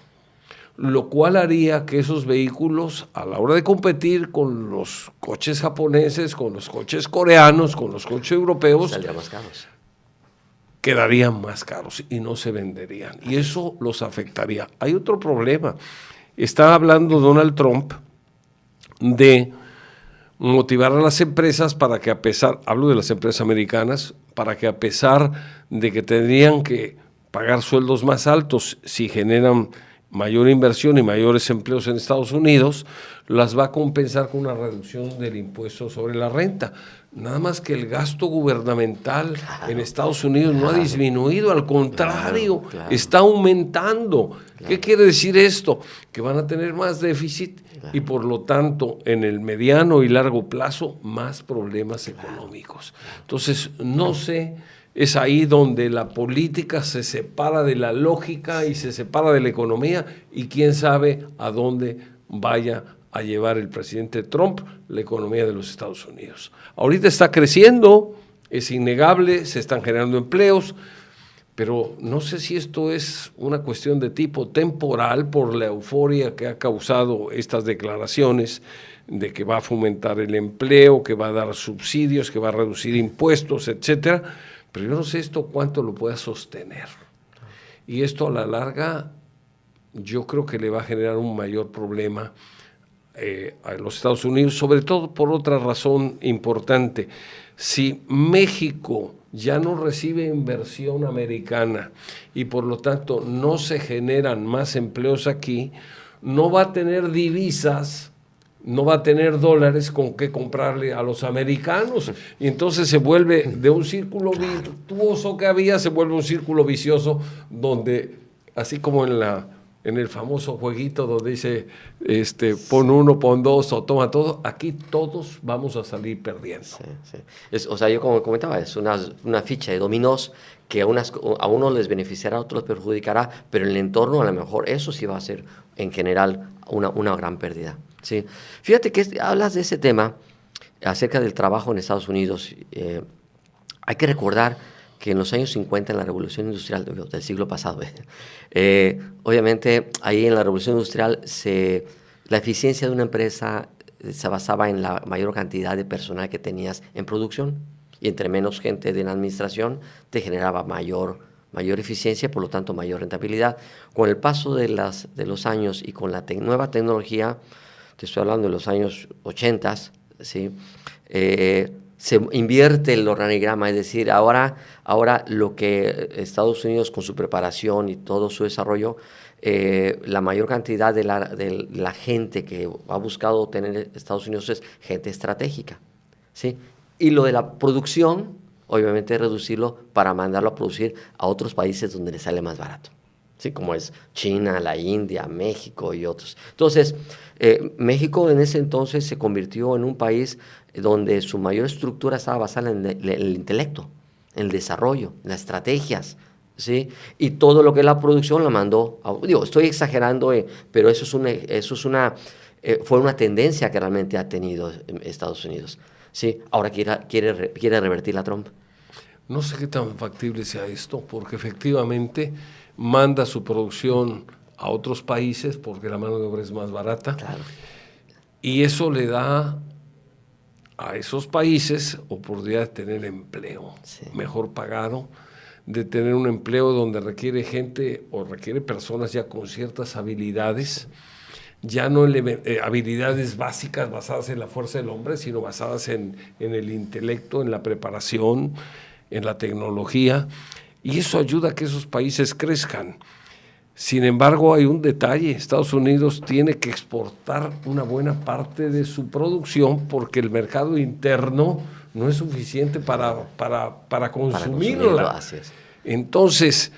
lo cual haría que esos vehículos, a la hora de competir con los coches japoneses, con los coches coreanos, con los coches europeos, saldrían más caros. Quedarían más caros y no se venderían. Y eso los afectaría. Hay otro problema. Está hablando Donald Trump de motivar a las empresas para que hablo de las empresas americanas, para que a pesar de que tendrían que pagar sueldos más altos si generan mayor inversión y mayores empleos en Estados Unidos, las va a compensar con una reducción del impuesto sobre la renta. Nada más que el gasto gubernamental en Estados Unidos no ha disminuido, al contrario, está aumentando. ¿Qué quiere decir esto? Que van a tener más déficit y por lo tanto en el mediano y largo plazo más problemas económicos. Entonces, no sé, es ahí donde la política se separa de la lógica y se separa de la economía y quién sabe a dónde vaya a llevar el presidente Trump la economía de los Estados Unidos. Ahorita está creciendo, es innegable, se están generando empleos, pero no sé si esto es una cuestión de tipo temporal por la euforia que ha causado estas declaraciones de que va a fomentar el empleo, que va a dar subsidios, que va a reducir impuestos, etcétera, pero yo no sé esto cuánto lo pueda sostener. Y esto a la larga yo creo que le va a generar un mayor problema a los Estados Unidos, sobre todo por otra razón importante. Si México ya no recibe inversión americana y por lo tanto no se generan más empleos aquí, no va a tener divisas, no va a tener dólares con qué comprarle a los americanos y entonces se vuelve de un círculo virtuoso que había, se vuelve un círculo vicioso donde, así como en en el famoso jueguito donde dice, pon uno, pon dos o toma todo. Aquí todos vamos a salir perdiendo. Sí. O sea, yo como comentaba, es una ficha de dominós que a unos les beneficiará, a otros les perjudicará, pero en el entorno a lo mejor eso sí va a ser en general una gran pérdida. ¿Sí? Fíjate que hablas de ese tema acerca del trabajo en Estados Unidos. Hay que recordar que en los años 50, en la Revolución Industrial del siglo pasado, obviamente ahí en la Revolución Industrial la eficiencia de una empresa se basaba en la mayor cantidad de personal que tenías en producción, y entre menos gente de la administración te generaba mayor eficiencia, por lo tanto mayor rentabilidad. Con el paso de los años y con la nueva tecnología, te estoy hablando de los años 80, ¿sí? Se invierte el organigrama, es decir, ahora lo que Estados Unidos con su preparación y todo su desarrollo, la mayor cantidad de la gente que ha buscado tener Estados Unidos es gente estratégica, ¿sí? Y lo de la producción, obviamente reducirlo para mandarlo a producir a otros países donde le sale más barato, ¿sí? Como es China, la India, México y otros. Entonces, México en ese entonces se convirtió en un país donde su mayor estructura estaba basada en el intelecto, en el desarrollo, en las estrategias, ¿sí? Y todo lo que es la producción la mandó, estoy exagerando, pero fue una tendencia que realmente ha tenido Estados Unidos, ¿sí? Ahora quiere revertirla Trump. No sé qué tan factible sea esto, porque efectivamente manda su producción a otros países porque la mano de obra es más barata. Claro. Y eso le da a esos países oportunidad de tener empleo, sí, mejor pagado, de tener un empleo donde requiere gente o requiere personas ya con ciertas habilidades, ya no habilidades básicas basadas en la fuerza del hombre, sino basadas en el intelecto, en la preparación, en la tecnología, y eso ayuda a que esos países crezcan. Sin embargo, hay un detalle: Estados Unidos tiene que exportar una buena parte de su producción porque el mercado interno no es suficiente para consumirla. Así es. Entonces,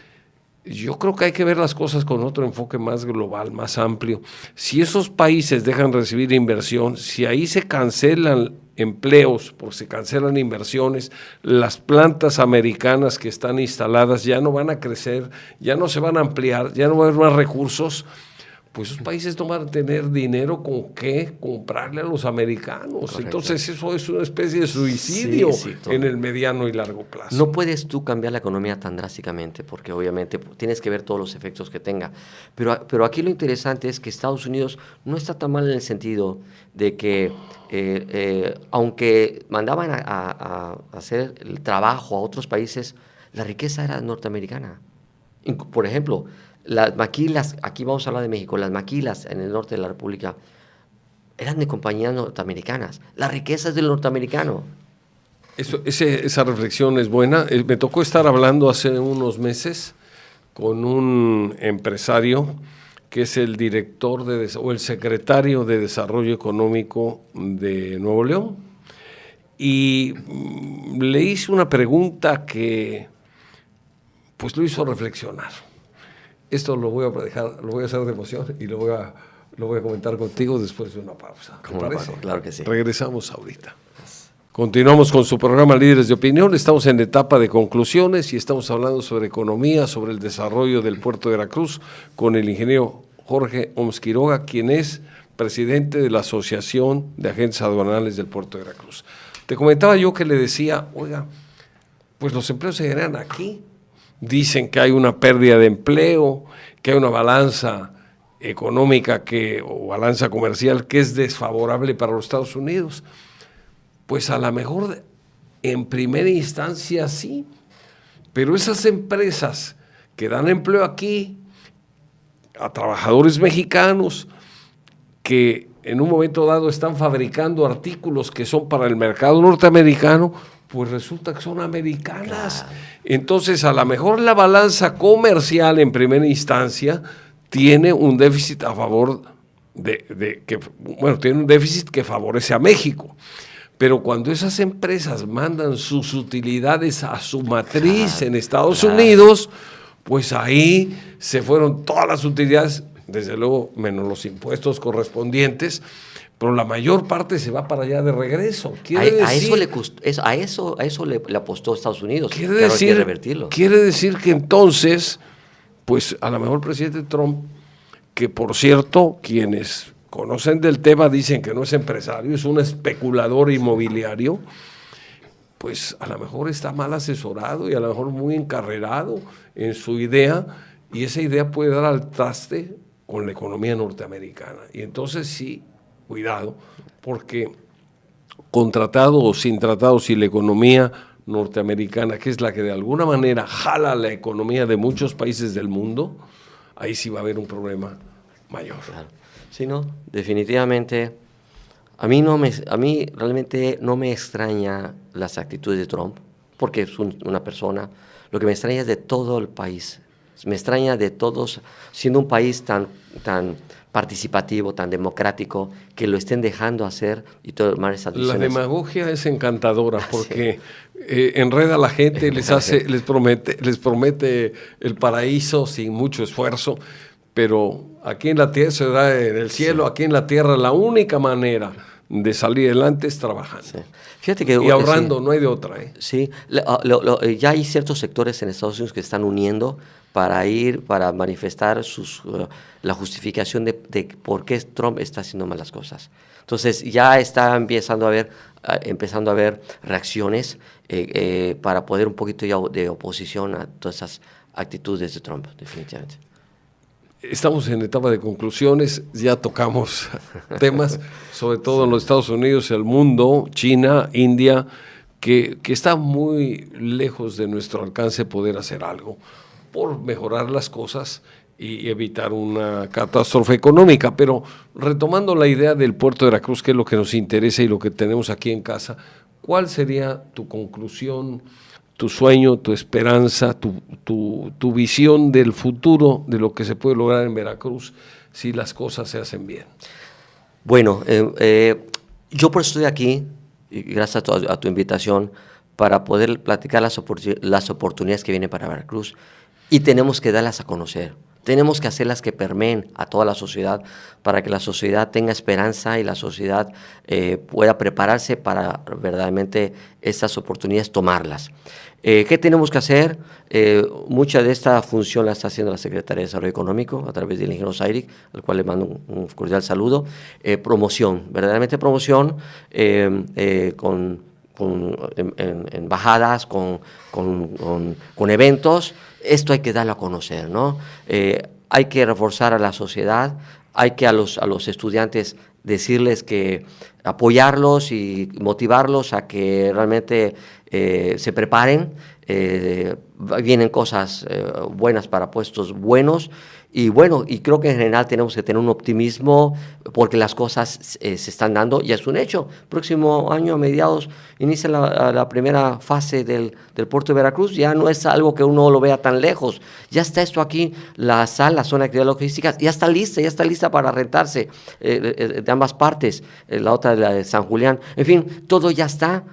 yo creo que hay que ver las cosas con otro enfoque más global, más amplio. Si esos países dejan recibir inversión, si ahí se cancelan empleos, porque se cancelan inversiones, las plantas americanas que están instaladas ya no van a crecer, ya no se van a ampliar, ya no va a haber más recursos, pues esos países no van a tener dinero con qué comprarle a los americanos. Correcto. Entonces eso es una especie de suicidio, sí, en el mediano y largo plazo. No puedes tú cambiar la economía tan drásticamente, porque obviamente tienes que ver todos los efectos que tenga. Pero aquí lo interesante es que Estados Unidos no está tan mal en el sentido de que aunque mandaban a hacer el trabajo a otros países, la riqueza era norteamericana. Por ejemplo, las maquilas, aquí vamos a hablar de México, las maquilas en el norte de la República eran de compañías norteamericanas. La riqueza es del norteamericano. Esa reflexión es buena. Me tocó estar hablando hace unos meses con un empresario que es el director o el secretario de Desarrollo Económico de Nuevo León, y le hice una pregunta que pues lo hizo reflexionar. Esto lo voy a hacer de emoción y lo voy a comentar contigo después de una pausa. ¿Te parece? Claro que sí. Regresamos ahorita. Continuamos con su programa Líderes de Opinión. Estamos en etapa de conclusiones y estamos hablando sobre economía, sobre el desarrollo del puerto de Veracruz, con el ingeniero Jorge Oms Quiroga, quien es presidente de la Asociación de Agentes Aduanales del puerto de Veracruz. Te comentaba yo que le decía, oiga, pues los empleos se generan aquí. Dicen que hay una pérdida de empleo, que hay una balanza económica o balanza comercial que es desfavorable para los Estados Unidos. Pues a lo mejor en primera instancia sí, pero esas empresas que dan empleo aquí a trabajadores mexicanos que en un momento dado están fabricando artículos que son para el mercado norteamericano, pues resulta que son americanas. Claro. Entonces, a lo mejor la balanza comercial en primera instancia tiene un déficit a favor tiene un déficit que favorece a México. Pero cuando esas empresas mandan sus utilidades a su matriz en Estados Unidos, pues ahí se fueron todas las utilidades. desde luego menos los impuestos correspondientes, pero la mayor parte se va para allá de regreso. A eso le apostó Estados Unidos. Quiere decir, hay que revertirlo. Quiere decir que entonces, pues a lo mejor el presidente Trump, que por cierto, quienes conocen del tema dicen que no es empresario, es un especulador inmobiliario, pues a lo mejor está mal asesorado y a lo mejor muy encarrerado en su idea, y esa idea puede dar al traste con la economía norteamericana. Y entonces sí, cuidado, porque con tratado o sin tratado, si la economía norteamericana, que es la que de alguna manera jala la economía de muchos países del mundo, ahí sí va a haber un problema mayor. Claro. Sí, no, definitivamente. A mí realmente no me extraña las actitudes de Trump, porque es una persona. Lo que me extraña es de todo el país. Me extraña de todos, siendo un país tan participativo, tan democrático, que lo estén dejando hacer y tomar esas decisiones. La demagogia es encantadora porque enreda a la gente, les promete el paraíso sin mucho esfuerzo, pero aquí en la tierra se da en el cielo, aquí en la tierra la única manera de salir adelante es trabajando. Sí. Fíjate que, y ahorrando, no hay de otra. Sí, ya hay ciertos sectores en Estados Unidos que están uniendo para manifestar la justificación de por qué Trump está haciendo malas cosas. Entonces ya está empezando a haber reacciones para poder un poquito ya de oposición a todas esas actitudes de Trump, definitivamente. Estamos en etapa de conclusiones, ya tocamos temas, sobre todo en los Estados Unidos, el mundo, China, India, que está muy lejos de nuestro alcance poder hacer algo por mejorar las cosas y evitar una catástrofe económica. Pero retomando la idea del puerto de Veracruz, que es lo que nos interesa y lo que tenemos aquí en casa, ¿cuál sería tu conclusión, tu sueño, tu esperanza, tu visión del futuro de lo que se puede lograr en Veracruz si las cosas se hacen bien? Bueno, yo por eso estoy aquí, y gracias a tu invitación, para poder platicar las oportunidades que vienen para Veracruz, y tenemos que darlas a conocer. Tenemos que hacerlas que permeen a toda la sociedad para que la sociedad tenga esperanza y la sociedad pueda prepararse para verdaderamente estas oportunidades, tomarlas. ¿Qué tenemos que hacer? Mucha de esta función la está haciendo la Secretaría de Desarrollo Económico a través del ingeniero Zairik, al cual le mando un cordial saludo. Promoción, verdaderamente promoción con embajadas, con eventos. Esto hay que darlo a conocer, ¿no? Hay que reforzar a la sociedad, hay que a los estudiantes decirles que apoyarlos y motivarlos a que realmente se preparen. Vienen cosas buenas para puestos buenos. Y bueno, y creo que en general tenemos que tener un optimismo porque las cosas se están dando, y es un hecho. Próximo año, a mediados, inicia la primera fase del puerto de Veracruz. Ya no es algo que uno lo vea tan lejos. Ya está esto aquí, la zona de actividad logística, ya está lista para rentarse de ambas partes. La otra de la de San Julián. En fin, todo ya está,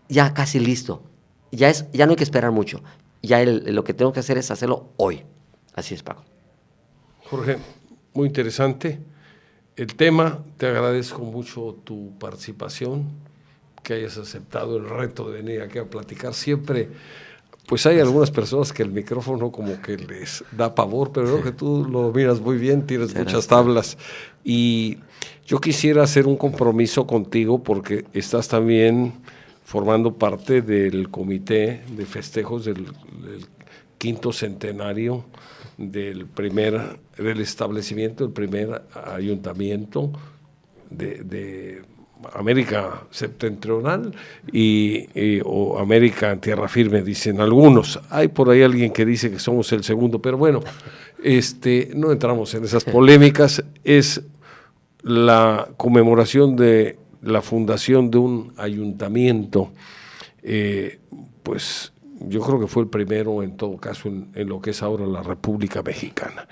ya casi listo. Ya no hay que esperar mucho. Ya lo que tengo que hacer es hacerlo hoy. Así es, Paco. Jorge, muy interesante el tema, te agradezco mucho tu participación, que hayas aceptado el reto de venir aquí a platicar. Siempre, pues hay algunas personas que el micrófono como que les da pavor, pero creo que tú lo miras muy bien, tienes muchas tablas. Y yo quisiera hacer un compromiso contigo porque estás también formando parte del comité de festejos del 5º centenario del establecimiento del primer ayuntamiento de América Septentrional o América en tierra firme, dicen algunos. Hay por ahí alguien que dice que somos el segundo, pero bueno, no entramos en esas polémicas. Es la conmemoración de la fundación de un ayuntamiento, pues yo creo que fue el primero en todo caso en lo que es ahora la República Mexicana.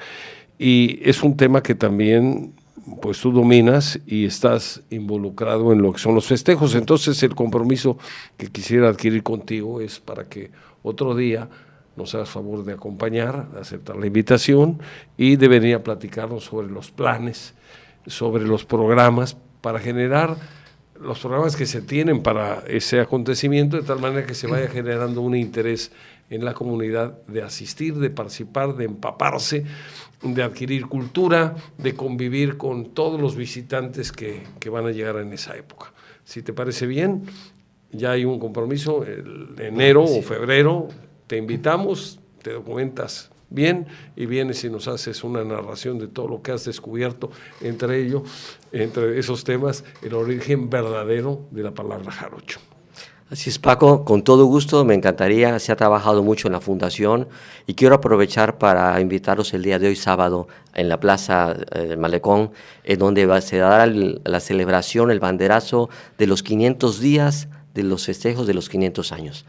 Y es un tema que también pues tú dominas y estás involucrado en lo que son los festejos. Entonces el compromiso que quisiera adquirir contigo es para que otro día nos hagas favor de acompañar, de aceptar la invitación y de venir a platicarnos sobre los planes, sobre los programas, para generar los programas que se tienen para ese acontecimiento, de tal manera que se vaya generando un interés en la comunidad de asistir, de participar, de empaparse, de adquirir cultura, de convivir con todos los visitantes que van a llegar en esa época. Si te parece bien, ya hay un compromiso, en enero o febrero te invitamos, te documentas bien y vienes y nos haces una narración de todo lo que has descubierto, entre esos temas, el origen verdadero de la palabra jarocho. Así es, Paco, con todo gusto, me encantaría, se ha trabajado mucho en la Fundación y quiero aprovechar para invitaros el día de hoy, sábado, en la Plaza del Malecón, en donde se dará la celebración, el banderazo de los 500 días de los festejos de los 500 años.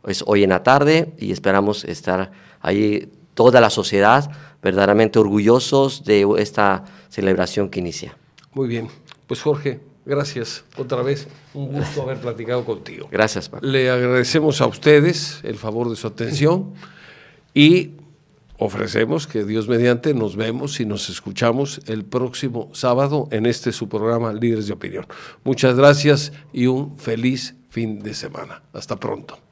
Es hoy en la tarde y esperamos estar ahí toda la sociedad verdaderamente orgullosos de esta celebración que inicia. Muy bien, pues Jorge, gracias otra vez, un gusto haber platicado contigo. Gracias, Paco. Le agradecemos a ustedes el favor de su atención y ofrecemos que Dios mediante nos vemos y nos escuchamos el próximo sábado en su programa Líderes de Opinión. Muchas gracias y un feliz fin de semana. Hasta pronto.